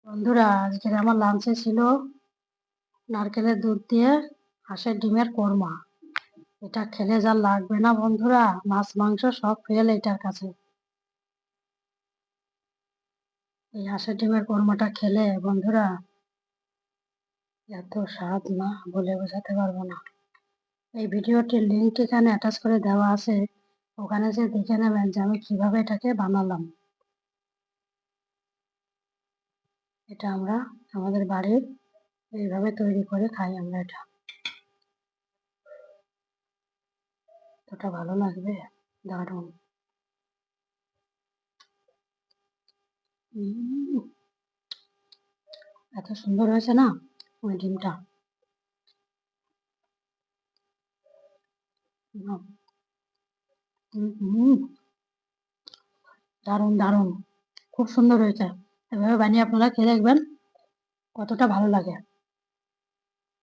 বন্ধুরা, আজকের আমার লাঞ্চে ছিল নারকেলের দুধ দিয়ে হাঁসের ডিমের কোরমা। এটা খেলে যা লাগবে না বন্ধুরা, মাছ মাংস সব ফেল এটার কাছে। এই হাঁসের ডিমের কোরমাটা খেলে বন্ধুরা এত স্বাদ না বলে বোঝাতে পারবো না। এই ভিডিওটির লিঙ্ক এখানে অ্যাটাচ করে দেওয়া আছে, ওখানে যে দেখে নেবেন যে আমি কিভাবে এটাকে বানালাম। এটা আমরা আমাদের বাড়ির এইভাবে তৈরি করে খাই আমরা। এটা কতটা ভালো লাগবে, দারুণ। এত সুন্দর হয়েছে না ওই ডিমটা। দারুণ দারুণ, খুব সুন্দর হয়েছে। এভাবে বানিয়ে আপনারা খেয়ে দেখবেন কতটা ভালো লাগে।